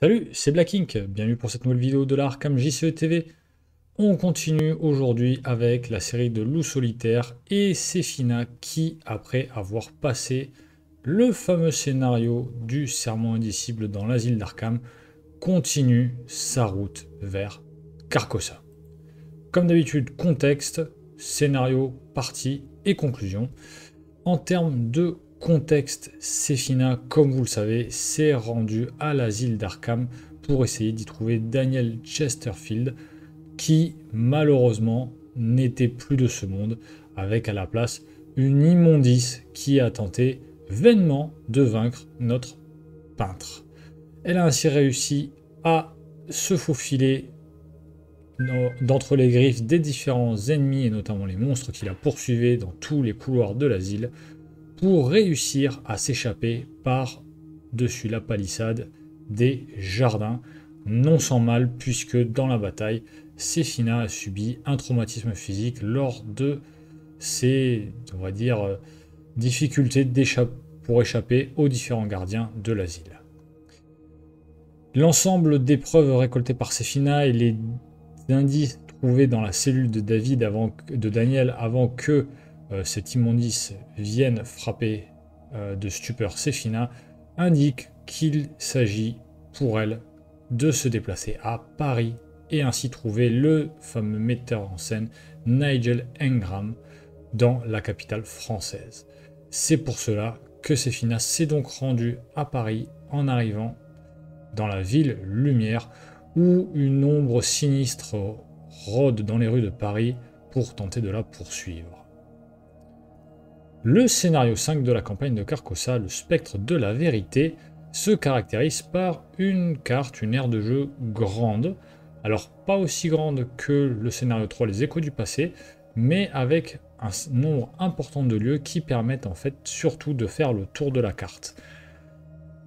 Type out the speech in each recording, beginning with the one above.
Salut, c'est Black Ink, bienvenue pour cette nouvelle vidéo de la Arkham JCE TV. On continue aujourd'hui avec la série de Loup Solitaire et Sefina qui, après avoir passé le fameux scénario du serment indicible dans l'asile d'Arkham, continue sa route vers Carcosa. Comme d'habitude, contexte, scénario, partie et conclusion. En termes de contexte, Sefina, comme vous le savez, s'est rendu à l'asile d'Arkham pour essayer d'y trouver Daniel Chesterfield, qui malheureusement n'était plus de ce monde, avec à la place une immondice qui a tenté vainement de vaincre notre peintre. Elle a ainsi réussi à se faufiler d'entre les griffes des différents ennemis, et notamment les monstres qui la poursuivaient dans tous les couloirs de l'asile, pour réussir à s'échapper par-dessus la palissade des jardins, non sans mal, puisque dans la bataille, Sefina a subi un traumatisme physique lors de ses, on va dire, difficultés pour échapper aux différents gardiens de l'asile. L'ensemble des preuves récoltées par Sefina et les indices trouvés dans la cellule de Daniel avant que cet immondice vienne frapper de stupeur Sefina, indiquent qu'il s'agit pour elle de se déplacer à Paris et ainsi trouver le fameux metteur en scène Nigel Ingram dans la capitale française. C'est pour cela que Sefina s'est donc rendue à Paris en arrivant dans la ville Lumière, où une ombre sinistre rôde dans les rues de Paris pour tenter de la poursuivre. Le scénario 5 de la campagne de Carcosa, le spectre de la vérité, se caractérise par une carte, une aire de jeu grande, alors pas aussi grande que le scénario 3, les échos du passé, mais avec un nombre important de lieux qui permettent en fait surtout de faire le tour de la carte.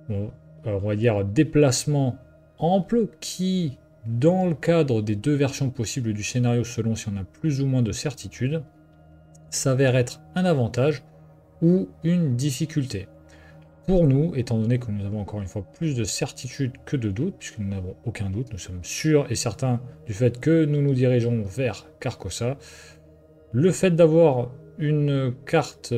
On va dire déplacement ample qui, dans le cadre des deux versions possibles du scénario selon si on a plus ou moins de certitude, s'avère être un avantage ou une difficulté. Pour nous, étant donné que nous avons encore une fois plus de certitude que de doute, puisque nous n'avons aucun doute, nous sommes sûrs et certains du fait que nous nous dirigeons vers Carcosa, le fait d'avoir une carte,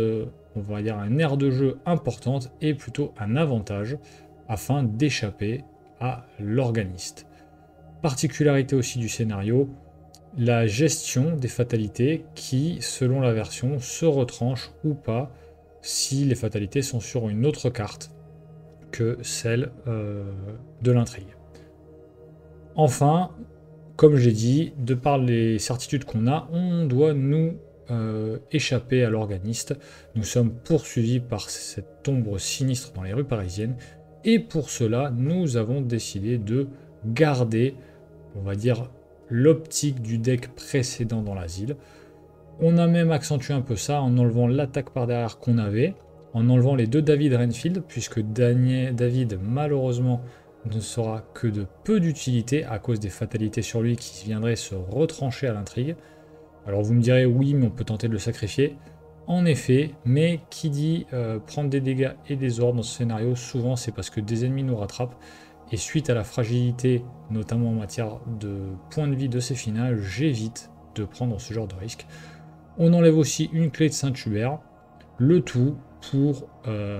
on va dire un aire de jeu importante, est plutôt un avantage afin d'échapper à l'organiste. Particularité aussi du scénario, la gestion des fatalités qui, selon la version, se retranche ou pas si les fatalités sont sur une autre carte que celle de l'intrigue. Enfin, comme j'ai dit, de par les certitudes qu'on a, on doit nous échapper à l'organiste. Nous sommes poursuivis par cette ombre sinistre dans les rues parisiennes, et pour cela, nous avons décidé de garder, on va dire, l'optique du deck précédent dans l'asile. On a même accentué un peu ça en enlevant l'attaque par derrière qu'on avait, en enlevant les deux David Renfield, puisque David, malheureusement, ne sera que de peu d'utilité à cause des fatalités sur lui qui viendraient se retrancher à l'intrigue. Alors vous me direz, oui, mais on peut tenter de le sacrifier. En effet, mais qui dit prendre des dégâts et des ordres dans ce scénario, souvent c'est parce que des ennemis nous rattrapent. Et suite à la fragilité, notamment en matière de points de vie de Sefina, j'évite de prendre ce genre de risque. On enlève aussi une clé de Saint-Hubert, le tout pour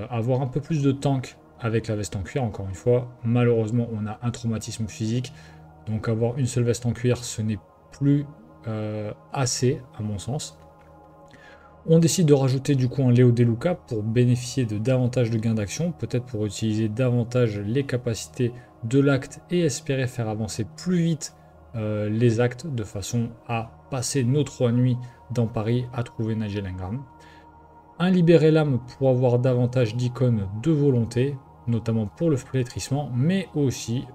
avoir un peu plus de tank avec la veste en cuir. Encore une fois, malheureusement, on a un traumatisme physique, donc avoir une seule veste en cuir, ce n'est plus assez, à mon sens. On décide de rajouter du coup un Léo Deluca pour bénéficier de davantage de gains d'action, peut-être pour utiliser davantage les capacités de l'acte et espérer faire avancer plus vite les actes de façon à passer nos 3 nuits dans Paris à trouver Nigel Ingram. Un libérer l'âme pour avoir davantage d'icônes de volonté, notamment pour le flétrissement, mais aussi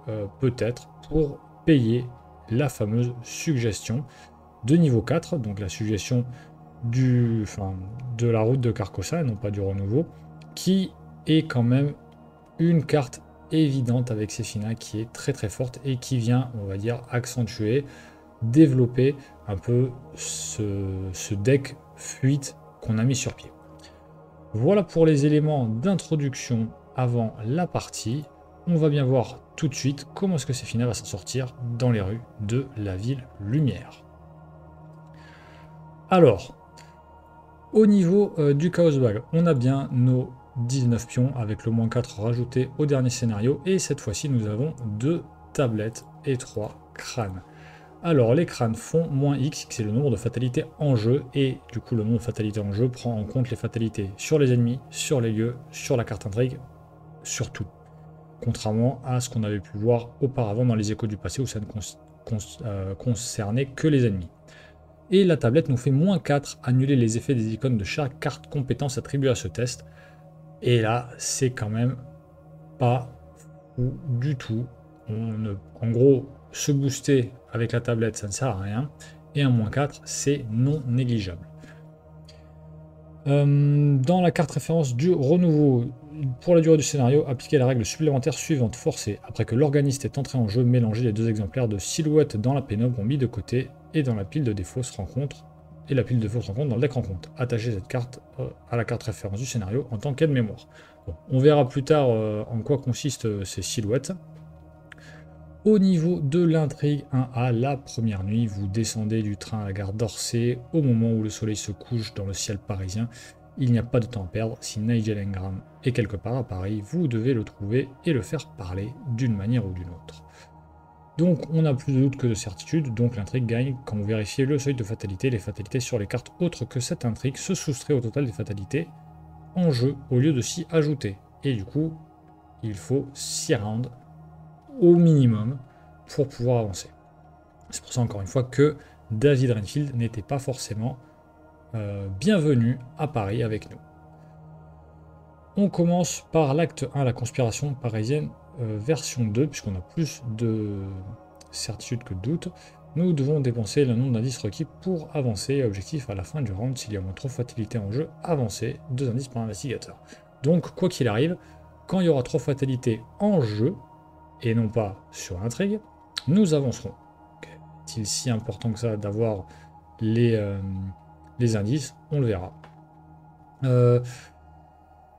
peut-être pour payer la fameuse suggestion de niveau 4, donc la suggestion de la route de Carcosa, non pas du renouveau, qui est quand même une carte évidente avec Sefina qui est très très forte et qui vient, on va dire, accentuer, développer un peu ce deck fuite qu'on a mis sur pied. Voilà pour les éléments d'introduction avant la partie. on va bien voir tout de suite comment est-ce que Sefina va s'en sortir dans les rues de la ville lumière. Alors, au niveau du Chaos Ball, on a bien nos 19 pions avec le -4 rajouté au dernier scénario. Et cette fois-ci, nous avons 2 tablettes et 3 crânes. Alors, les crânes font -X, c'est le nombre de fatalités en jeu. Et du coup, le nombre de fatalités en jeu prend en compte les fatalités sur les ennemis, sur les lieux, sur la carte intrigue, sur tout. Contrairement à ce qu'on avait pu voir auparavant dans les échos du passé où ça ne concernait que les ennemis. Et la tablette nous fait -4, annuler les effets des icônes de chaque carte compétence attribuée à ce test. Et là, c'est quand même pas fou du tout. En gros, se booster avec la tablette, ça ne sert à rien. Et un -4, c'est non négligeable. Dans la carte référence du renouveau, pour la durée du scénario, appliquez la règle supplémentaire suivante, forcée. Après que l'organiste est entré en jeu, mélangez les 2 exemplaires de silhouette dans la pénombre mis de côté et dans la pile de défauts se rencontre. Et la pile de défauts se rencontre dans le deck rencontre. Attachez cette carte à la carte référence du scénario en tant qu'aide-mémoire. Bon, on verra plus tard en quoi consistent ces silhouettes. Au niveau de l'intrigue 1A, la première nuit, vous descendez du train à la gare d'Orsay au moment où le soleil se couche dans le ciel parisien. Il n'y a pas de temps à perdre. Si Nigel Ingram est quelque part à Paris, vous devez le trouver et le faire parler d'une manière ou d'une autre. Donc on n'a plus de doute que de certitude, donc l'intrigue gagne quand vous vérifiez le seuil de fatalité. Les fatalités sur les cartes autres que cette intrigue se soustraient au total des fatalités en jeu au lieu de s'y ajouter. Et du coup, il faut 6 rounds au minimum pour pouvoir avancer. C'est pour ça encore une fois que David Renfield n'était pas forcément bienvenu à Paris avec nous. On commence par l'acte 1, la conspiration parisienne version 2, puisqu'on a plus de certitude que de doute. Nous devons dépenser le nombre d'indices requis pour avancer. Objectif à la fin du round, s'il y a moins trop fatalité en jeu, avancer 2 indices par investigateur. Donc quoi qu'il arrive, quand il y aura trop fatalité en jeu, et non pas sur l'intrigue, nous avancerons. Est-il si important que ça d'avoir les indices? On le verra.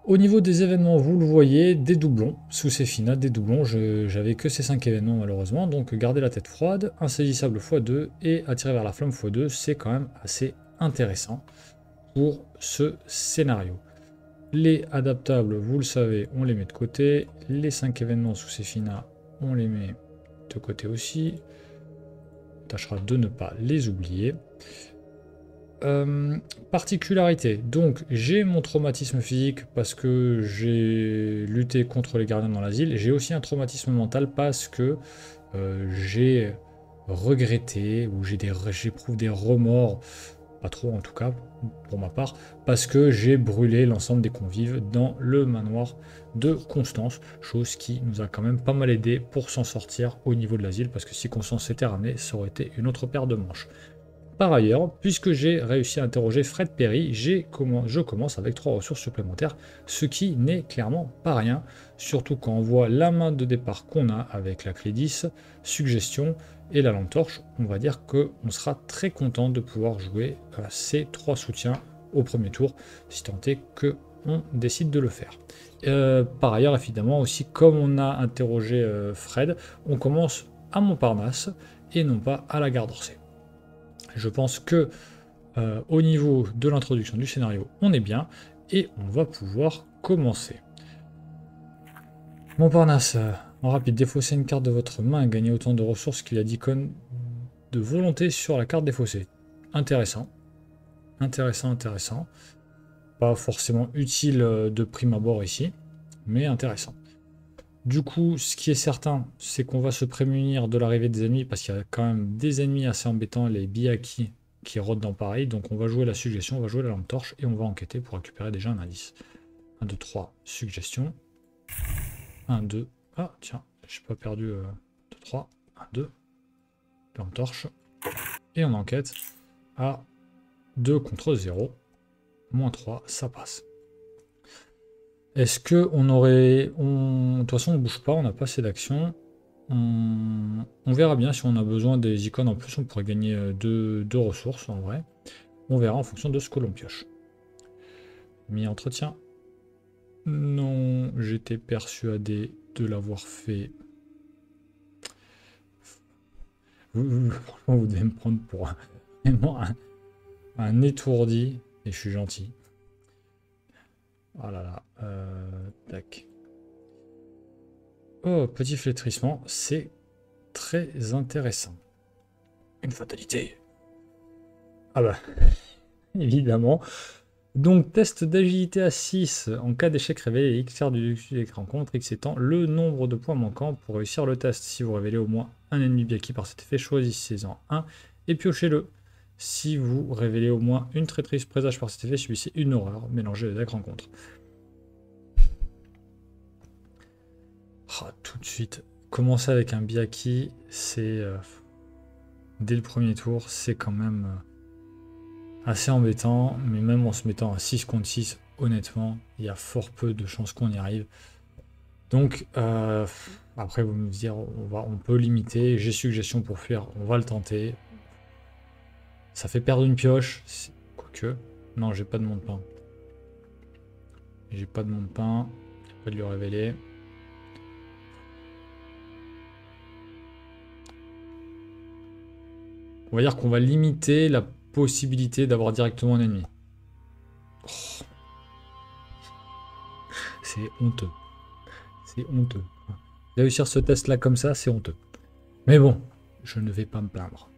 Au niveau des événements, vous le voyez, des doublons, sous Sefina, des doublons, j'avais que ces 5 événements malheureusement, donc garder la tête froide, insaisissable x2 et attirer vers la flamme x2, c'est quand même assez intéressant pour ce scénario. Les adaptables, vous le savez, on les met de côté, les 5 événements sous Sefina, on les met de côté aussi, on tâchera de ne pas les oublier. Particularité, donc j'ai mon traumatisme physique parce que j'ai lutté contre les gardiens dans l'asile, j'ai aussi un traumatisme mental parce que j'ai regretté ou j'éprouve des remords, pas trop en tout cas pour ma part, parce que j'ai brûlé l'ensemble des convives dans le manoir de Constance, chose qui nous a quand même pas mal aidé pour s'en sortir au niveau de l'asile, parce que si Constance s'était ramenée, ça aurait été une autre paire de manches. Par ailleurs, puisque j'ai réussi à interroger Fred Perry, je commence avec 3 ressources supplémentaires, ce qui n'est clairement pas rien, surtout quand on voit la main de départ qu'on a avec la clé 10, suggestion et la lampe torche. On va dire qu'on sera très content de pouvoir jouer ces 3 soutiens au premier tour, si tant est qu'on décide de le faire. Par ailleurs, évidemment, aussi, comme on a interrogé Fred, on commence à Montparnasse et non pas à la gare d'Orsay. Je pense que au niveau de l'introduction du scénario, on est bien et on va pouvoir commencer. Montparnasse, en rapide, défausser une carte de votre main, gagner autant de ressources qu'il y a d'icônes de volonté sur la carte défaussée. Intéressant. Intéressant. Pas forcément utile de prime abord ici, mais intéressant. Du coup, ce qui est certain, c'est qu'on va se prémunir de l'arrivée des ennemis, parce qu'il y a quand même des ennemis assez embêtants, les Biaki, qui rôdent dans Paris. Donc on va jouer la suggestion, on va jouer la lampe torche, et on va enquêter pour récupérer déjà un indice. 1, 2, 3, suggestion. 1, 2, ah tiens, j'ai pas perdu 2, 3, 1, 2, lampe torche. Et on enquête à 2 contre 0, moins 3, ça passe. Est-ce que on aurait... De toute façon, on ne bouge pas, on n'a pas assez d'action. On verra bien si on a besoin des icônes en plus, on pourrait gagner 2 ressources en vrai. On verra en fonction de ce que l'on pioche. Mi-entretien. Non, j'étais persuadé de l'avoir fait. Franchement, vous devez me prendre pour vraiment un étourdi. Et je suis gentil. Oh là là. Tac. Oh, petit flétrissement. C'est très intéressant. Une fatalité. Ah bah, évidemment. Donc, test d'agilité à 6. En cas d'échec, révélez X tiers du rencontre, X étant le nombre de points manquants pour réussir le test. Si vous révélez au moins un ennemi Biaki par cet effet, choisissez-en un et piochez-le. Si vous révélez au moins une traîtrise présage par cet effet, subissez une horreur. Mélangez le deck rencontre. Ah, tout de suite, commencer avec un Biaki, c'est... dès le premier tour, c'est quand même... assez embêtant, mais même en se mettant à 6 contre 6, honnêtement, il y a fort peu de chances qu'on y arrive. Donc, après, vous me dire, on peut limiter. J'ai suggestion pour fuir, on va le tenter. Ça fait perdre une pioche. Quoique, non, j'ai pas de monde-pain. J'ai pas de monde-pain. J'ai pas de lui révéler. On va dire qu'on va limiter la possibilité d'avoir directement un ennemi. Oh. C'est honteux. C'est honteux. Réussir ce test là comme ça, c'est honteux. Mais bon, je ne vais pas me plaindre.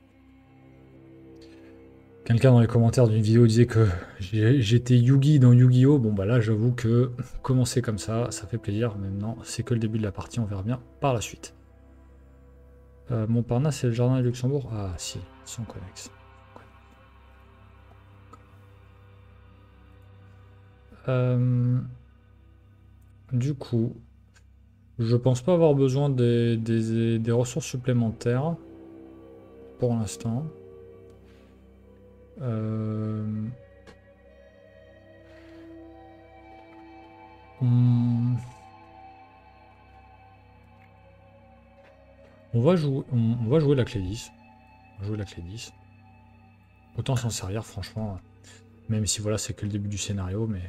Quelqu'un dans les commentaires d'une vidéo disait que j'étais Yugi dans Yu-Gi-Oh! Bon bah là j'avoue que commencer comme ça fait plaisir. Maintenant c'est que le début de la partie, on verra bien par la suite. Montparnasse c'est le jardin de Luxembourg? Ah si on connecte. Du coup, je pense pas avoir besoin des ressources supplémentaires pour l'instant. On va jouer la clé 10. On va jouer la clé 10. Autant s'en servir, franchement. Même si voilà, c'est que le début du scénario, mais...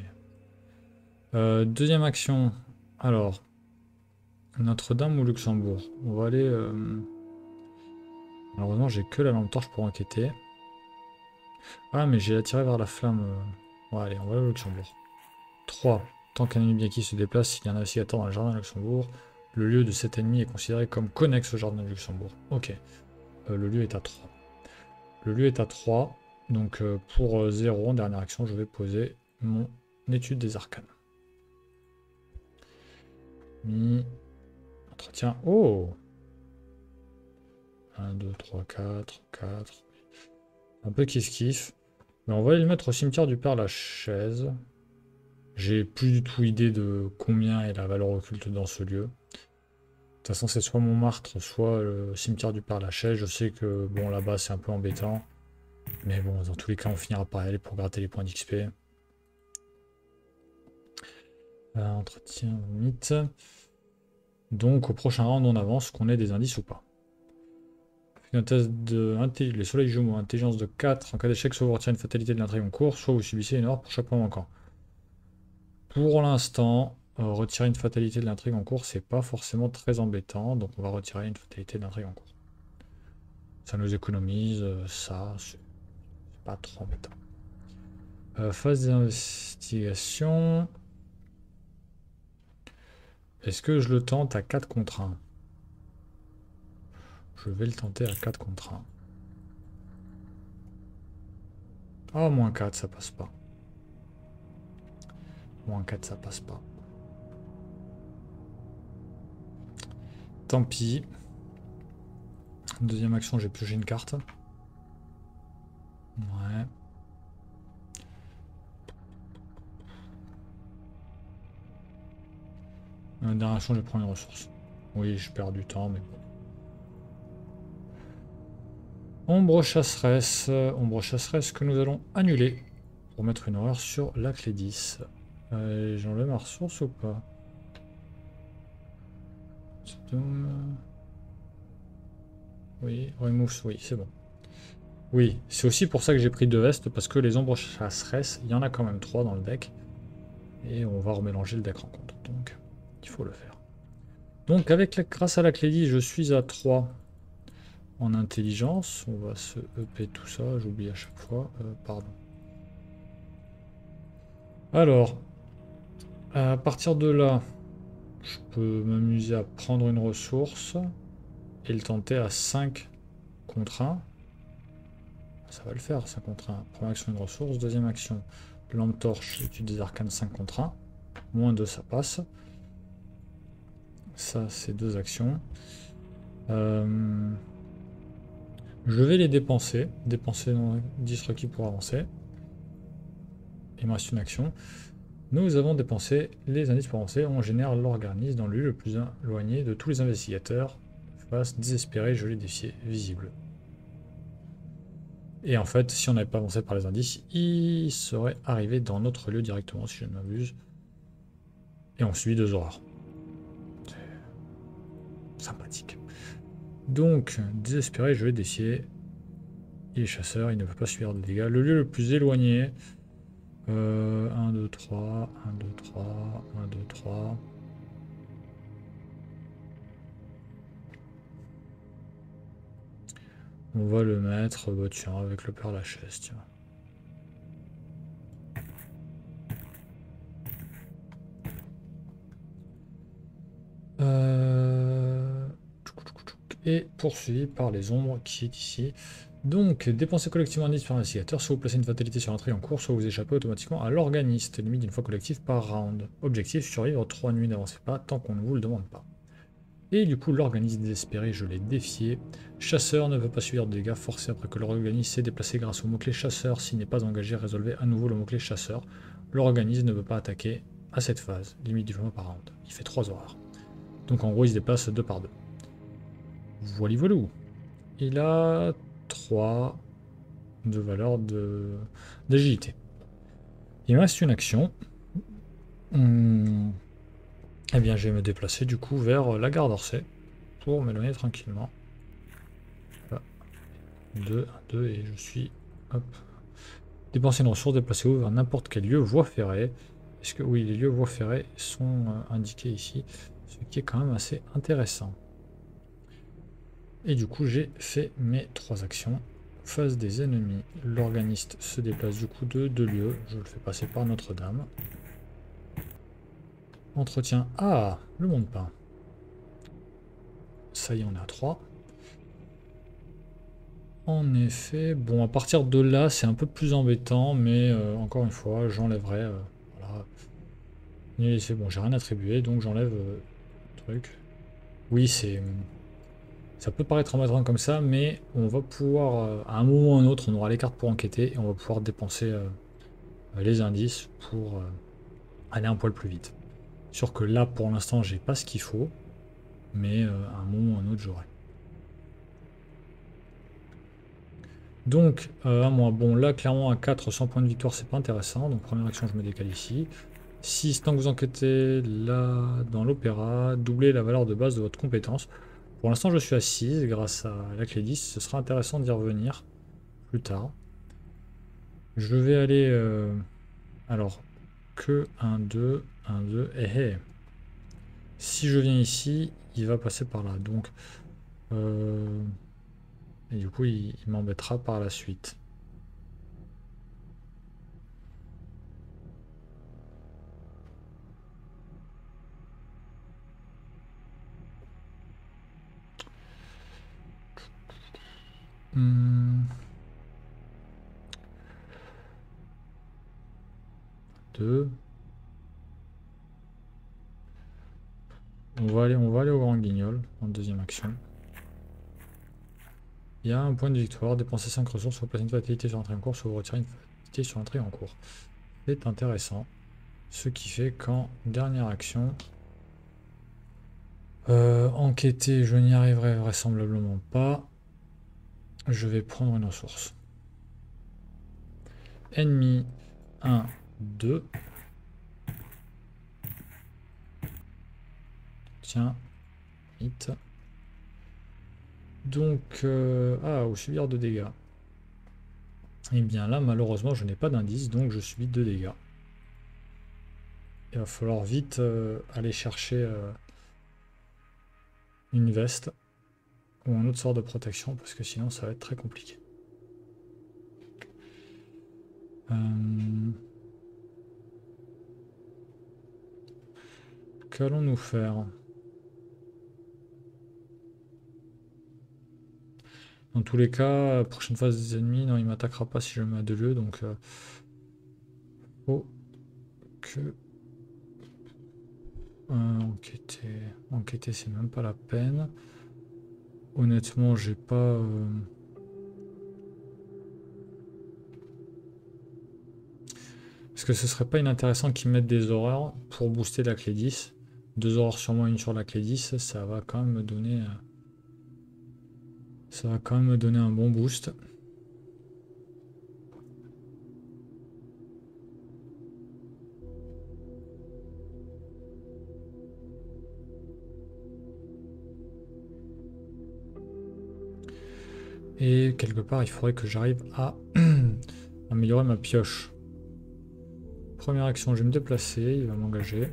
deuxième action. Alors, Notre-Dame ou Luxembourg? On va aller... Malheureusement, j'ai que la lampe torche pour enquêter. Ah, mais j'ai attiré vers la flamme. Ouais, allez, on va aller au Luxembourg. 3. Tant qu'un ennemi Biaki se déplace, il y a un navigateur dans le jardin de Luxembourg. Le lieu de cet ennemi est considéré comme connexe au jardin de Luxembourg. Ok. Le lieu est à 3. Le lieu est à 3. Donc pour 0, en dernière action, je vais poser mon étude des arcanes. Entretien. Oh! 1, 2, 3, 4, 4. Un peu kiff-kiff. Mais on va aller le mettre au cimetière du Père Lachaise. J'ai plus du tout idée de combien est la valeur occulte dans ce lieu. De toute façon, c'est soit Montmartre, soit le cimetière du Père Lachaise. Je sais que, bon, là-bas, c'est un peu embêtant. Mais bon, dans tous les cas, on finira par y aller pour gratter les points d'XP. Entretien, mythe. Donc, au prochain round, on avance, qu'on ait des indices ou pas. Un test de les soleils jumeaux, intelligence de 4. En cas d'échec, soit vous retirez une fatalité de l'intrigue en cours, soit vous subissez une heure pour chaque point manquant. Pour l'instant, retirer une fatalité de l'intrigue en cours, c'est pas forcément très embêtant, donc on va retirer une fatalité de l'intrigue en cours. Ça nous économise, ça, c'est pas trop embêtant. Phase d'investigation. Est-ce que je le tente à 4 contre 1? Je vais le tenter à 4 contre 1. Ah, moins 4, ça passe pas. Moins 4, ça passe pas. Tant pis. Deuxième action, j'ai pioché une carte. Ouais. Dernière action, je prends une ressource. Oui, je perds du temps, mais bon. Ombre chasseresse que nous allons annuler pour mettre une horreur sur la clé 10. J'enlève ma ressource ou pas? Oui, remove, oui, c'est bon. Oui, c'est aussi pour ça que j'ai pris 2 vestes, parce que les ombres chasseresses, il y en a quand même 3 dans le deck. Et on va remélanger le deck rencontre, donc il faut le faire. Donc grâce à la clé 10, je suis à 3 en intelligence. On va se EP tout ça, j'oublie à chaque fois. Pardon. Alors, à partir de là, je peux m'amuser à prendre une ressource et le tenter à 5 contre 1. Ça va le faire, 5 contre 1. Première action, une ressource. Deuxième action, lampe torche, étude des arcanes 5 contre 1. Moins 2, ça passe. Ça, c'est 2 actions. Je vais les dépenser. Dépenser 10 requis pour avancer. Il me reste une action. Nous avons dépensé les indices pour avancer. On génère l'organisme dans le lieu le plus éloigné de tous les investigateurs. Face désespéré, je l'ai défié, visible. Et en fait, si on n'avait pas avancé par les indices, il serait arrivé dans notre lieu directement, si je ne m'abuse. Et on subit 2 horreurs. C'est sympathique. Donc, désespéré, je l'ai défié. Il est chasseur, il ne peut pas subir de dégâts. Le lieu le plus éloigné. 1, 2, 3, 1, 2, 3, 1, 2, 3. On va le mettre, bah tiens, avec le Père Lachaise, tiens. Et poursuivi par les ombres qui est ici. Donc, dépensez collectivement un indice par investigateur, soit vous placez une fatalité sur un tri en cours, soit vous échappez automatiquement à l'organiste, limite d'une fois collective par round. Objectif, survivre 3 nuits, n'avancez pas tant qu'on ne vous le demande pas. Et du coup, l'organisme désespéré, je l'ai défié. Chasseur ne veut pas subir de dégâts forcés après que l'organisme s'est déplacé grâce au mot-clé chasseur. S'il n'est pas engagé, résolvez à nouveau le mot-clé chasseur. L'organisme ne veut pas attaquer à cette phase, limite du fois par round. Il fait 3 horreurs. Donc en gros, il se déplace 2 par 2. Voilà, voilà. Il a 3 de valeur d'agilité. Il me reste une action. Eh bien, je vais me déplacer du coup vers la gare d'Orsay pour m'éloigner tranquillement. Là. 2, 2, et je suis... Hop. Dépenser une ressource, déplacer où vers n'importe quel lieu, voie ferrée. Est-ce que... Oui, les lieux voie ferrée sont indiqués ici, ce qui est quand même assez intéressant. Et du coup, j'ai fait mes 3 actions. Face des ennemis, l'organiste se déplace du coup de 2 lieux. Je le fais passer par Notre-Dame. Entretien. Ah, le monde-pain. Ça y est, on est à 3. En effet, bon, à partir de là, c'est un peu plus embêtant, mais encore une fois, j'enlèverai. Voilà. Bon, j'ai rien attribué, donc j'enlève le truc. Oui, c'est. Ça peut paraître embêtant comme ça, mais on va pouvoir, à un moment ou à un autre, on aura les cartes pour enquêter et on va pouvoir dépenser les indices pour aller un poil plus vite. Sûr que là, pour l'instant, j'ai pas ce qu'il faut, mais à un moment ou à un autre, j'aurai. Donc, à moi, bon, là, clairement, à 400 points de victoire, c'est pas intéressant. Donc, première action, je me décale ici. 6, tant que vous enquêtez là, dans l'opéra, doublez la valeur de base de votre compétence. Pour l'instant, je suis à 6 grâce à la clé 10. Ce sera intéressant d'y revenir plus tard. Je vais aller... alors, que 1, 2, 1, 2, et si je viens ici, il va passer par là. Donc, et du coup, il m'embêtera par la suite. Deux. On va aller au Grand Guignol en deuxième action. Il y a un point de victoire, dépenser 5 ressources, soit placer une fatalité sur l'entrée en cours, soit vous retirer une fatalité sur l'entrée en cours. C'est intéressant. Ce qui fait qu'en dernière action, enquêter, je n'y arriverai vraisemblablement pas. Je vais prendre une ressource. Ennemi 1, 2. Tiens, hit. Donc, au subir 2 dégâts. Et bien là, malheureusement, je n'ai pas d'indice, donc je subis 2 dégâts. Il va falloir vite aller chercher une veste ou un autre sort de protection parce que sinon ça va être très compliqué. Qu'allons-nous faire? Dans tous les cas, prochaine phase des ennemis, non, il m'attaquera pas si je me mets à 2 lieux, donc faut que enquêter. Enquêter, c'est même pas la peine. Honnêtement, j'ai pas. Est-ce que ce serait pas inintéressant qu'ils mettent des horreurs pour booster la clé 10? 2 horreurs sur moi, une sur la clé 10, ça va quand même me donner. Ça va quand même me donner un bon boost. Et quelque part, il faudrait que j'arrive à améliorer ma pioche. Première action, je vais me déplacer, il va m'engager.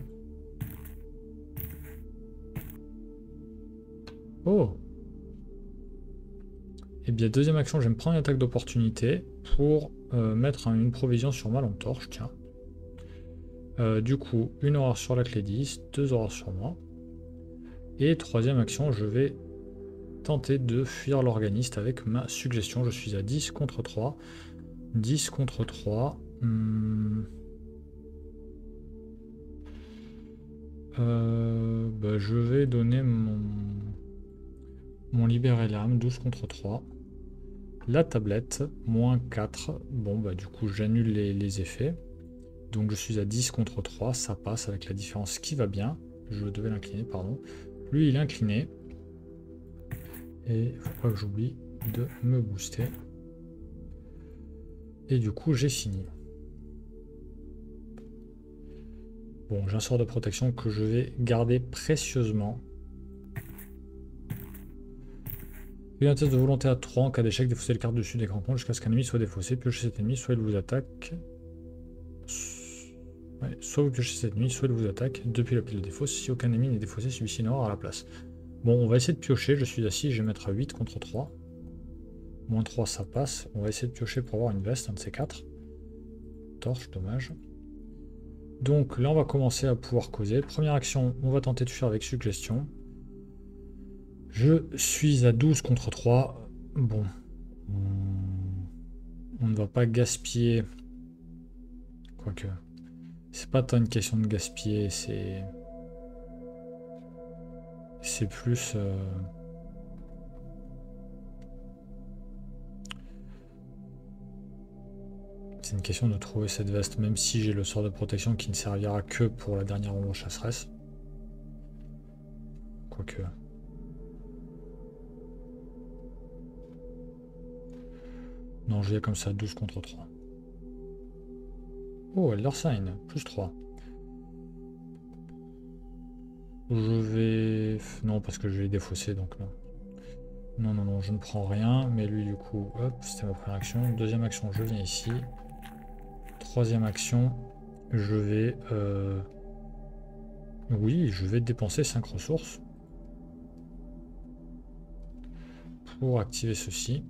Oh! Et bien, deuxième action, je vais me prendre une attaque d'opportunité pour mettre une provision sur ma lampe torche, tiens. Du coup, une horreur sur la clé 10, 2 horreurs sur moi. Et troisième action, je vais tenter de fuir l'organiste avec ma suggestion. Je suis à 10 contre 3. 10 contre 3. Je vais donner mon libérer l'âme, 12 contre 3. La tablette, moins 4. Bon, bah du coup, j'annule les effets. Donc je suis à 10 contre 3, ça passe avec la différence qui va bien. Je devais l'incliner, pardon. Lui, il est incliné. Et il ne faut pas que j'oublie de me booster. Et du coup, j'ai signé. Bon, j'ai un sort de protection que je vais garder précieusement. Il y a un test de volonté à 3 en cas d'échec, défausser les cartes dessus des grands comptes jusqu'à ce qu'un ennemi soit défaussé, piochez cet ennemi, soit il vous attaque. Ouais, soit vous piochez cet ennemi, soit il vous attaque depuis la pile de défausse. Si aucun ennemi n'est défaussé, celui-ci n'aura à la place. Bon, on va essayer de piocher, je suis assis, je vais mettre à 8 contre 3. Moins 3, ça passe. On va essayer de piocher pour avoir une veste, un de ces 4. Torche, dommage. Donc là, on va commencer à pouvoir causer. Première action, on va tenter de fuir avec suggestion. Je suis à 12 contre 3. Bon. On ne va pas gaspiller. Quoique. C'est pas tant une question de gaspiller, c'est. C'est plus. C'est une question de trouver cette veste, même si j'ai le sort de protection qui ne servira que pour la dernière ombre chasseresse. Quoique. Non, j'ai comme ça 12 contre 3. Oh, Elder Sign, plus 3. Je vais... Non, parce que je vais défausser, donc non. Non, non, non, je ne prends rien. Mais lui, du coup, hop, c'était ma première action. Deuxième action, je viens ici. Troisième action, je vais... Oui, je vais dépenser 5 ressources pour activer ceci.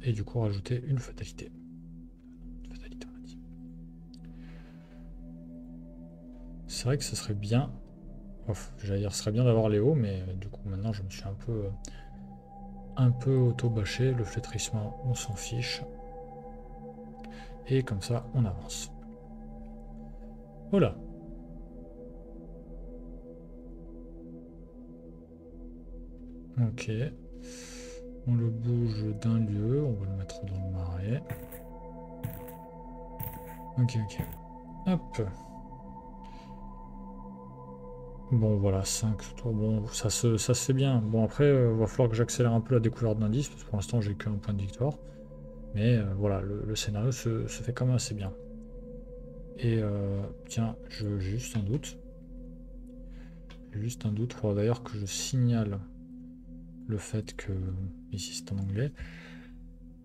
Et du coup, rajouter une fatalité. Fatalité, on a dit. C'est vrai que ce serait bien... J'allais dire, ce serait bien d'avoir Léo, mais du coup, maintenant, je me suis un peu auto-bâché. Le flétrissement, on s'en fiche. Et comme ça, on avance. Voilà. Ok. On le bouge d'un lieu. On va le mettre dans le marais. Ok, ok. Hop. Bon, voilà, 5 tours. Bon, ça se fait bien. Bon, après, il va falloir que j'accélère un peu la découverte d'indices, parce que pour l'instant, j'ai qu'un point de victoire. Mais voilà, le scénario se fait quand même assez bien. Et tiens, j'ai juste un doute. J'ai juste un doute. Il faudra d'ailleurs que je signale le fait que ici c'est en anglais.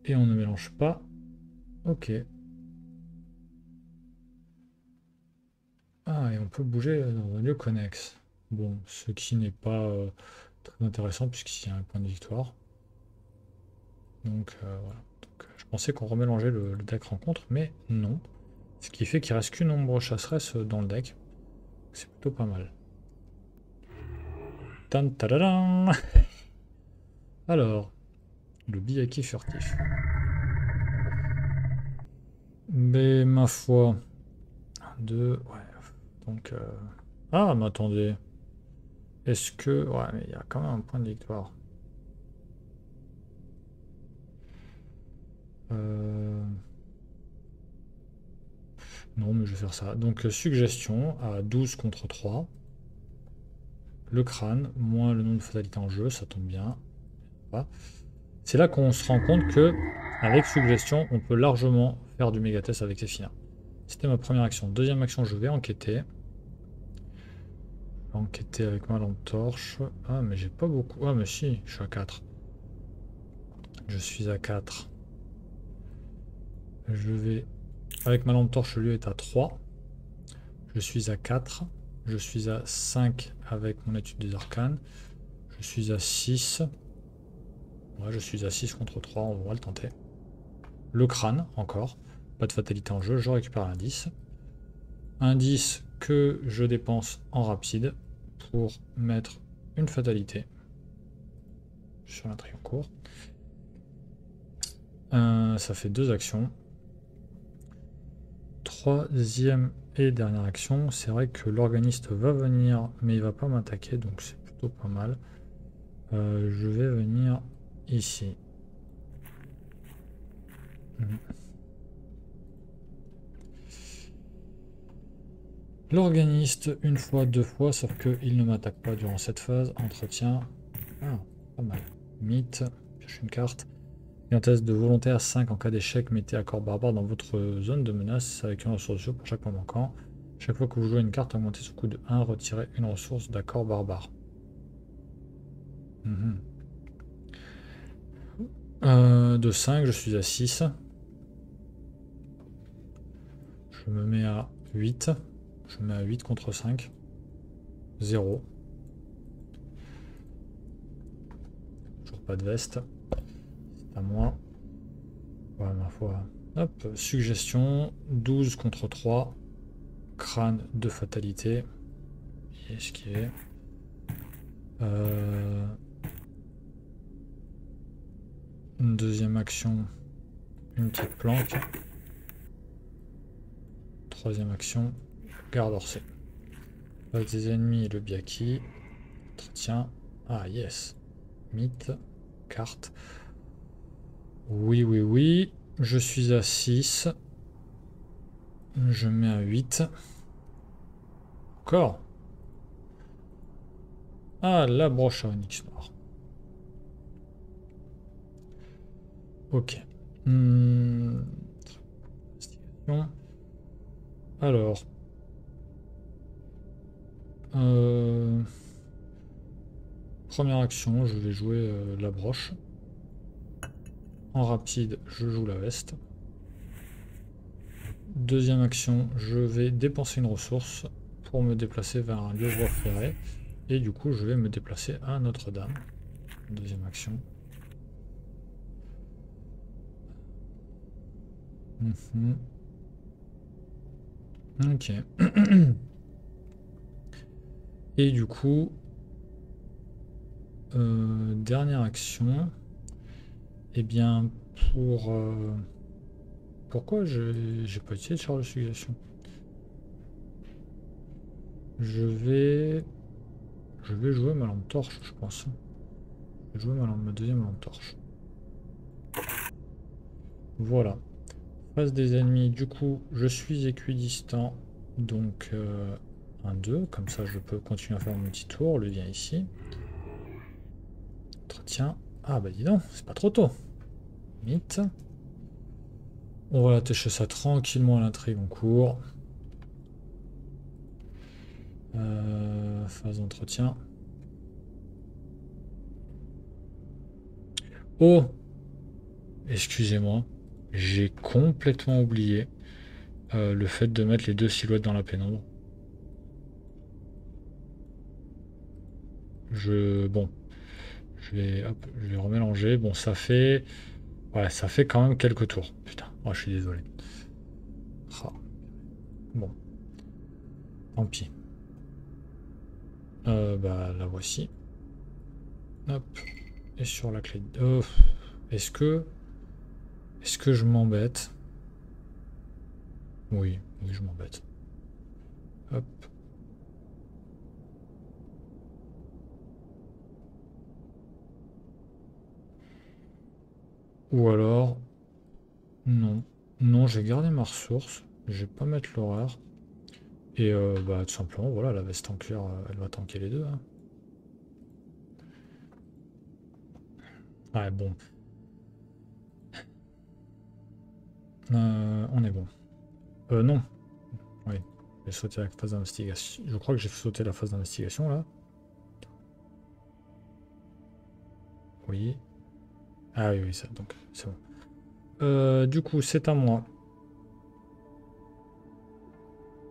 Et on ne mélange pas. Ok. Ah, et on peut bouger dans un lieu connexe. Bon, ce qui n'est pas très intéressant puisqu'ici il y a un point de victoire. Donc voilà. Donc, je pensais qu'on remélangeait le deck rencontre, mais non. Ce qui fait qu'il reste qu'une ombre chasseresse dans le deck. C'est plutôt pas mal. Tan tadadam. Alors, le Byaku furtif. Mais ma foi, 2, ouais. Donc, ah, mais attendez. Est-ce que... Ouais, mais il y a quand même un point de victoire. Non, mais je vais faire ça. Donc, suggestion à 12 contre 3. Le crâne, moins le nombre de fatalités en jeu, ça tombe bien. Voilà. C'est là qu'on se rend compte que, avec suggestion, on peut largement faire du méga test avec ces filles. C'était ma première action. Deuxième action, je vais enquêter. Enquêter avec ma lampe torche. Ah, mais j'ai pas beaucoup. Ah, mais si, je suis à 4. Je suis à 4. Je vais... Avec ma lampe torche, le lieu est à 3. Je suis à 4. Je suis à 5 avec mon étude des arcanes. Je suis à 6. Ouais, je suis à 6 contre 3, on va le tenter. Le crâne, encore. Pas de fatalité en jeu, je récupère l'indice. Indice que je dépense en rapide pour mettre une fatalité sur l'intrigue en cours. Ça fait 2 actions. Troisième et dernière action, c'est vrai que l'organiste va venir, mais il va pas m'attaquer, donc c'est plutôt pas mal. Je vais venir ici. L'organiste, une fois, 2 fois, sauf qu'il ne m'attaque pas durant cette phase. Entretien. Ah, pas mal. Mythe. Pioche une carte. Et un test de volonté à 5 en cas d'échec. Mettez accord barbare dans votre zone de menace avec une ressource pour chaque point manquant. Chaque fois que vous jouez une carte, augmentez ce coût de 1, retirez une ressource d'accord barbare. De 5, je suis à 6. Je me mets à 8. Je me mets à 8 contre 5. 0. Toujours pas de veste. C'est à moi. Ouais, ma foi. Hop, suggestion. 12 contre 3. Crâne de fatalité. Esquiver. Une deuxième action. Une petite planque. Troisième action. Garde Orsay. Face des ennemis, le Byaku. Entretien. Ah, yes. Mythe. Carte. Oui, oui, oui. Je suis à 6. Je mets à 8. Encore. Ah, la broche à onyx noir. Ok. Alors. Première action, je vais jouer la broche. En rapide, je joue la veste. Deuxième action, je vais dépenser une ressource pour me déplacer vers un lieu voie ferrée. Et du coup, je vais me déplacer à Notre-Dame. Deuxième action. Ok. Et du coup, dernière action. Eh bien, pourquoi j'ai pas utilisé de charge de suggestion? Je vais jouer ma lampe torche, je pense. Je vais jouer ma deuxième lampe torche. Voilà. Face des ennemis, du coup, je suis équidistant. Donc, 1-2. Comme ça, je peux continuer à faire mon petit tour. Le vient ici. Entretien. Ah, bah dis donc, c'est pas trop tôt. Mythe. On va attacher ça tranquillement à l'intrigue en cours. Phase d'entretien. Oh! Excusez-moi. J'ai complètement oublié le fait de mettre les deux silhouettes dans la pénombre. Bon, hop, je vais remélanger. Bon, ça fait... Ouais, ça fait quand même quelques tours. Putain, oh, je suis désolé. Ah. Bon, tant pis. Bah, la voici. Hop. Et sur la clé... est-ce que... Est-ce que je m'embête? Oui, oui, je m'embête. Hop. Ou alors... Non. Non, j'ai gardé ma ressource. Je vais pas mettre l'horreur. Et bah, tout simplement, voilà, la veste en cuir, elle va tanker les deux. Hein. Ouais, bon. On est bon. Non. Oui. J'ai sauté la phase d'investigation. Je crois que j'ai sauté la phase d'investigation, là. Oui. Ah oui, oui, ça, donc, c'est bon. Du coup, c'est à moi.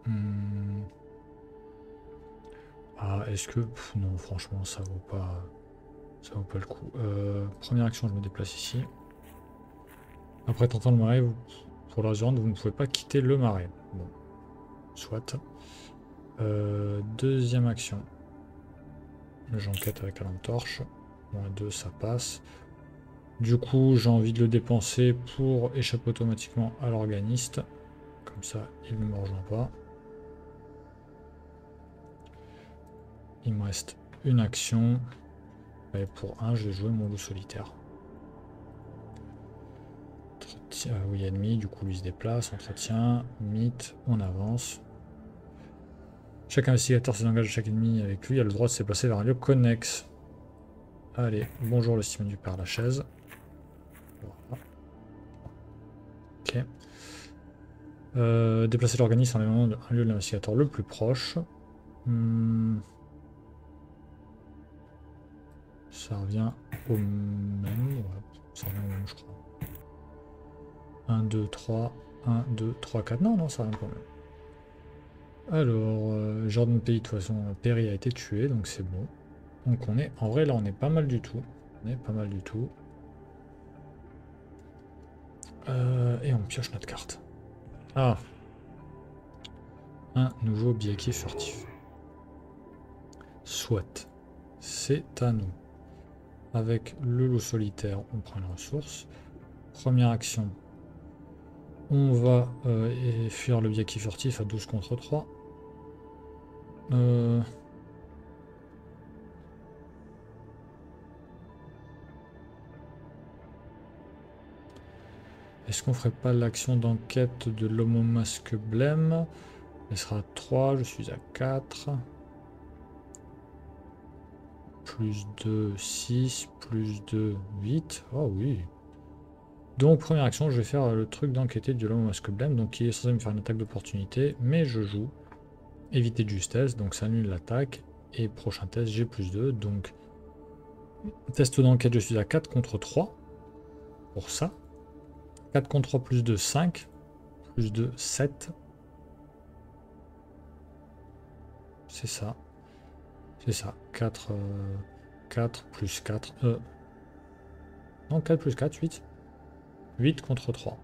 Hmm. Ah, est-ce que... non, franchement, ça vaut pas... Ça vaut pas le coup. Première action, je me déplace ici. Après tentant le marais, pour la viande, vous ne pouvez pas quitter le marais. Bon, soit. Deuxième action. J'enquête avec la lampe torche. Moins 2, ça passe. Du coup, j'ai envie de le dépenser pour échapper automatiquement à l'organiste. Comme ça, il ne me rejoint pas. Il me reste une action. Et pour un, je vais jouer mon loup solitaire. Oui, ennemi, du coup, lui se déplace. Entretien, mythe, on avance. Chaque investigateur s'engage de chaque ennemi avec lui a le droit de se déplacer vers un lieu connexe. Allez, bonjour le Simon du Père Lachaise. Voilà. Ok. Déplacer l'organisme en un lieu de l'investigateur le plus proche. Ça revient au même. Ouais, ça revient au même, je crois. 1, 2, 3. 1, 2, 3, 4. Non, non, ça revient quand même. Alors, Jordan Pays, de toute façon, Perry a été tué, donc c'est bon. Donc on est, en vrai, là, on est pas mal du tout. On est pas mal du tout. Et on pioche notre carte. Ah. Un nouveau biaki furtif. Soit. C'est à nous. Avec le loup solitaire, on prend une ressource. Première action. On va fuir le biaki furtif à 12 contre 3. Est-ce qu'on ferait pas l'action d'enquête de l'homme au masque blême? Elle sera à 3, je suis à 4. Plus 2, 6, plus 2, 8. Oh oui. Donc première action, je vais faire le truc d'enquêter de l'homme au masque blême, donc il est censé me faire une attaque d'opportunité, mais je joue. Éviter de justesse, donc ça annule l'attaque. Et prochain test, j'ai plus 2, donc test d'enquête, je suis à 4 contre 3. Pour ça. 4 contre 3 plus 2, 5. Plus 2, 7. C'est ça. C'est ça. 4, 4 plus 4. Non, 4 plus 4, 8. 8 contre 3.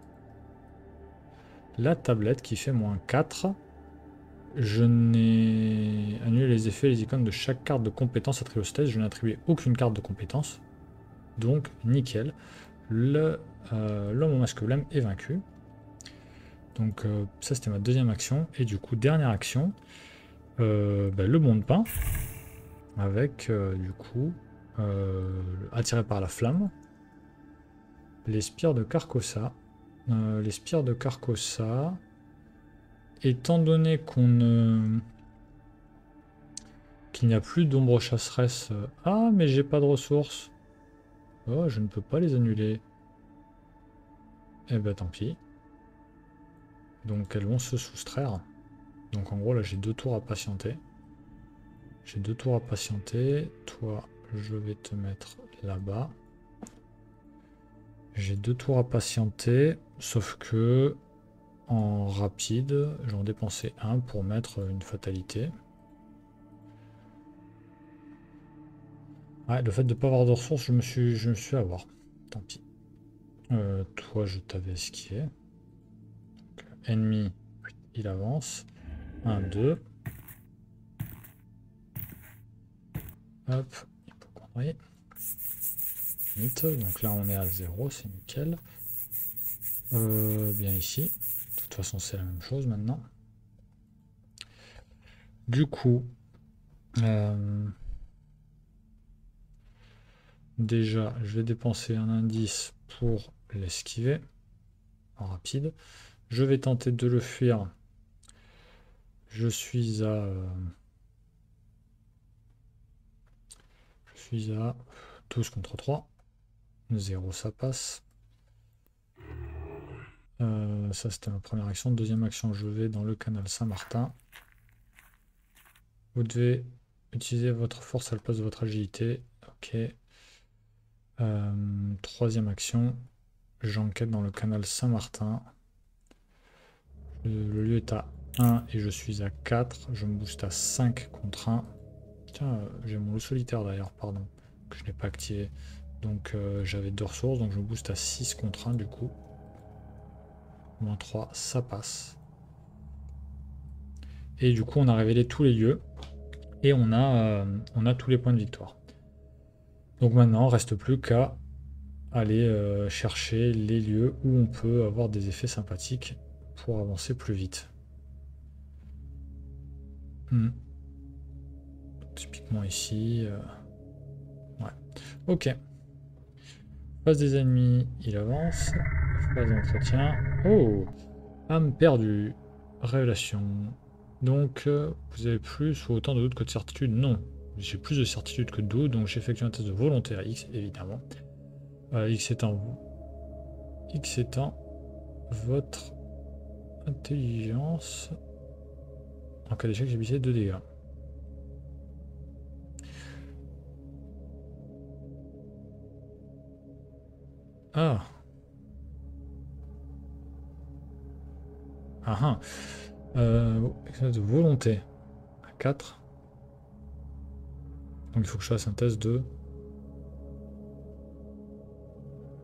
La tablette qui fait moins 4. Je n'ai annulé les effets et les icônes de chaque carte de compétence attribuée au test. Je n'ai attribué aucune carte de compétence. Donc, nickel. L'homme au masque blême est vaincu. Donc, ça, c'était ma deuxième action. Et du coup, dernière action. Le monde peint. Avec, du coup, attiré par la flamme. Les spires de Carcosa. Les spires de Carcosa. Étant donné qu'on qu'il n'y a plus d'ombre chasseresse. Ah, mais j'ai pas de ressources. Oh, je ne peux pas les annuler. Eh ben tant pis. Donc elles vont se soustraire. Donc en gros là j'ai 2 tours à patienter. J'ai 2 tours à patienter. Toi, je vais te mettre là-bas. J'ai 2 tours à patienter. Sauf que en rapide, j'en dépensais un pour mettre une fatalité. Ouais, le fait de ne pas avoir de ressources, je me suis à avoir. Tant pis. Toi, je t'avais esquivé. Ennemi, il avance. 1, 2. Hop, hypochondrie. Mythe. Donc là, on est à 0, c'est nickel. Bien ici. De toute façon, c'est la même chose maintenant. Du coup, déjà, je vais dépenser un indice pour l'esquiver en rapide. Je vais tenter de le fuir. Je suis à... je suis à 12 contre 3. 0, ça passe. Ça, c'était ma première action. Deuxième action, je vais dans le canal Saint-Martin. Vous devez utiliser votre force à la place de votre agilité. Ok. Troisième action, j'enquête dans le canal Saint-Martin. Le lieu est à 1 et je suis à 4. Je me booste à 5 contre 1. Tiens, j'ai mon loup solitaire d'ailleurs, pardon, que je n'ai pas activé. Donc j'avais 2 ressources, donc je me booste à 6 contre 1 du coup. Moins 3, ça passe. Et du coup, on a révélé tous les lieux. Et on a tous les points de victoire. Donc maintenant, il ne reste plus qu'à aller chercher les lieux où on peut avoir des effets sympathiques pour avancer plus vite. Typiquement ici. Ouais. Ok. Phase des ennemis, il avance. Phase d'entretien. Oh! Âme perdue. Révélation. Donc, vous avez plus ou autant de doute que de certitude? Non. J'ai plus de certitude que de doute, donc j'effectue un test de volonté à X, évidemment. X étant votre intelligence. En cas d'échec, j'ai visé 2 dégâts. Ah! Ah ah! De volonté à 4. Donc il faut que je fasse un test de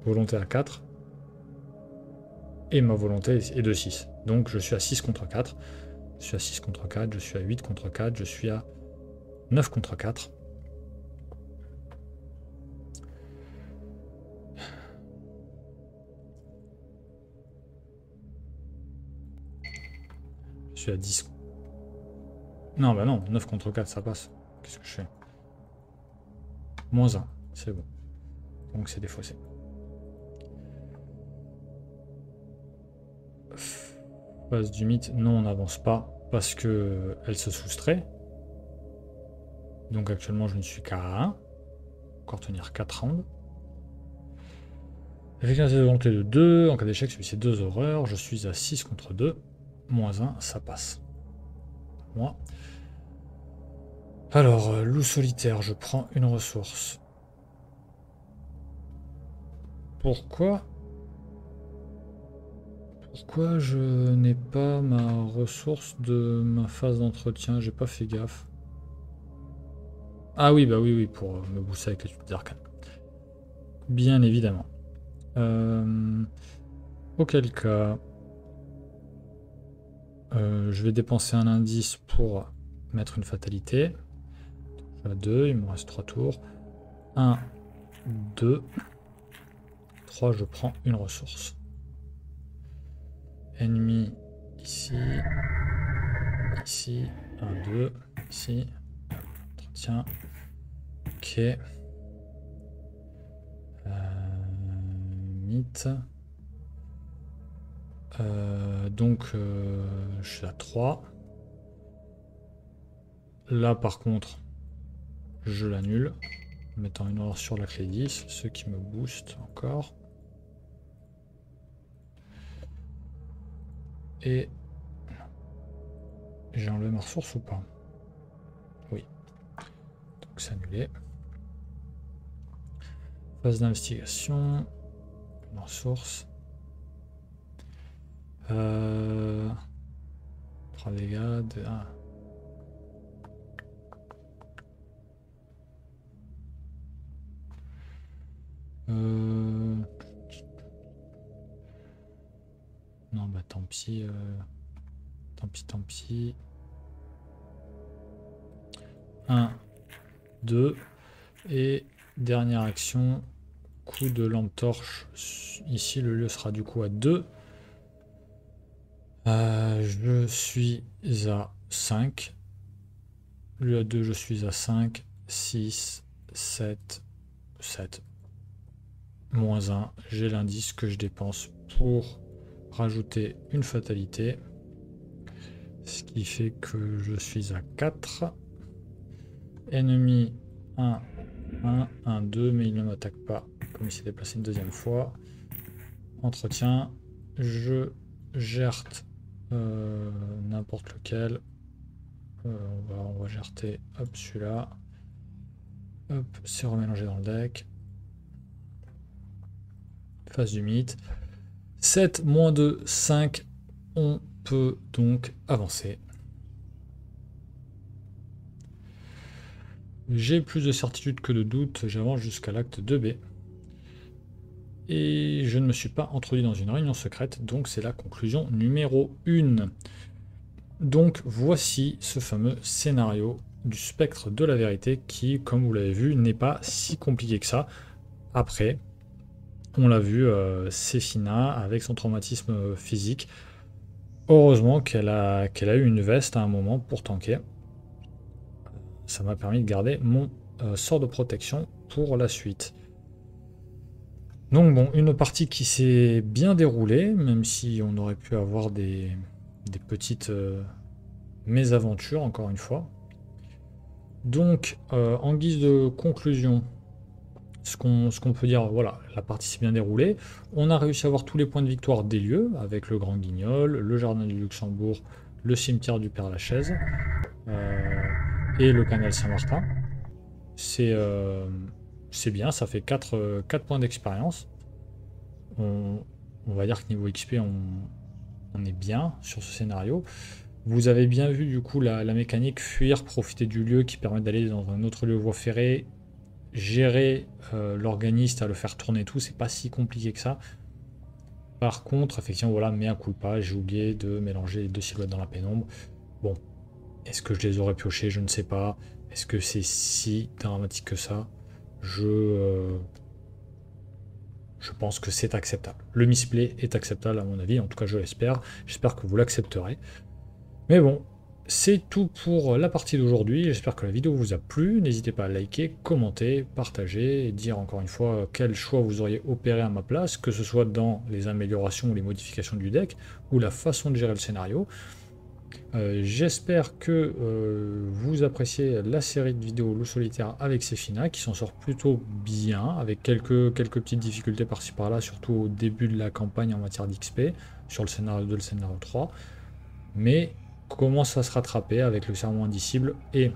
volonté à 4. Et ma volonté est de 6. Donc je suis à 6 contre 4. Je suis à 6 contre 4. Je suis à 8 contre 4. Je suis à 9 contre 4. Je suis à 10. Non, bah non, 9 contre 4, ça passe. Qu'est-ce que je fais? Moins 1, c'est bon. Donc c'est défaussé. Phase du mythe, non, on n'avance pas parce que elle se soustrait. Donc actuellement, je ne suis qu'à 1. Encore tenir 4 rounds. Efficacité de volonté de 2. En cas d'échec, celui-ci 2 horreurs. Je suis à 6 contre 2. Moins 1, ça passe. Moi. Alors, loup solitaire, je prends une ressource. Pourquoi je n'ai pas ma ressource de ma phase d'entretien? J'ai pas fait gaffe. Ah oui, bah oui, pour me booster avec les tubes d'arcane. Bien évidemment. Auquel cas, je vais dépenser un indice pour mettre une fatalité. Je suis à 2, il me reste 3 tours. 1, 2, 3, je prends une ressource. Ennemi ici, ici, 1, 2, ici, entretien. Ok. Mythe. Donc, je suis à 3. Là, par contre, je l'annule, en mettant une horreur sur la clé 10, ce qui me booste encore. Et j'ai enlevé ma ressource ou pas? Oui. Donc c'est annulé. Phase d'investigation. Une ressource. 3 dégâts. pis. Tant pis. 1, 2. Et dernière action, coup de lampe torche. Ici, le lieu sera du coup à 2. Je suis à 5. Lieu à 2, je suis à 5. 6, 7, 7. Moins 1. J'ai l'indice que je dépense pour rajouter une fatalité. Ce qui fait que je suis à 4. Ennemi 1, 1, 1, 2, mais il ne m'attaque pas comme il s'est déplacé une deuxième fois. Entretien, je gerte n'importe lequel. On va gerter celui-là. Hop, c'est remélangé dans le deck. Phase du mythe. 7, moins 2, 5. On peut donc avancer. J'ai plus de certitude que de doute, j'avance jusqu'à l'acte 2B. Et je ne me suis pas introduit dans une réunion secrète, donc c'est la conclusion numéro 1. Donc voici ce fameux scénario du spectre de la vérité qui, comme vous l'avez vu, n'est pas si compliqué que ça. Après, on l'a vu, Sefina, avec son traumatisme physique, heureusement qu'elle a eu une veste à un moment pour tanker. Ça m'a permis de garder mon sort de protection pour la suite. Donc bon, une partie qui s'est bien déroulée, même si on aurait pu avoir des petites mésaventures, encore une fois. Donc, en guise de conclusion, ce qu'on peut dire, voilà, la partie s'est bien déroulée. On a réussi à avoir tous les points de victoire des lieux, avec le Grand Guignol, le Jardin du Luxembourg, le cimetière du Père-Lachaise, et le canal Saint-Martin. C'est bien, ça fait 4 points d'expérience. On va dire que niveau XP, on est bien sur ce scénario. Vous avez bien vu du coup la mécanique fuir, profiter du lieu qui permet d'aller dans un autre lieu voie ferrée, gérer l'organiste à le faire tourner tout, c'est pas si compliqué que ça. Par contre, effectivement, voilà, mea culpa, j'ai oublié de mélanger les deux silhouettes dans la pénombre. Bon, est-ce que je les aurais piochées? Je ne sais pas. Est-ce que c'est si dramatique que ça? Je pense que c'est acceptable. Le misplay est acceptable à mon avis, en tout cas je l'espère. J'espère que vous l'accepterez. Mais bon, c'est tout pour la partie d'aujourd'hui. J'espère que la vidéo vous a plu. N'hésitez pas à liker, commenter, partager et dire encore une fois quel choix vous auriez opéré à ma place, que ce soit dans les améliorations ou les modifications du deck, ou la façon de gérer le scénario. J'espère que vous appréciez la série de vidéos Loup Solitaire avec Sefina, qui s'en sort plutôt bien, avec quelques petites difficultés par-ci par-là, surtout au début de la campagne en matière d'XP, sur le scénario 2, le scénario 3. Mais commence à se rattraper avec le serment indicible et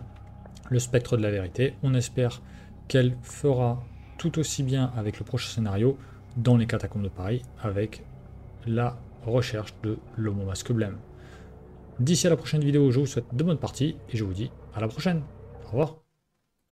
le spectre de la vérité. On espère qu'elle fera tout aussi bien avec le prochain scénario dans les catacombes de Paris, avec la recherche de l'homme au masque blême. D'ici à la prochaine vidéo, je vous souhaite de bonnes parties et je vous dis à la prochaine. Au revoir.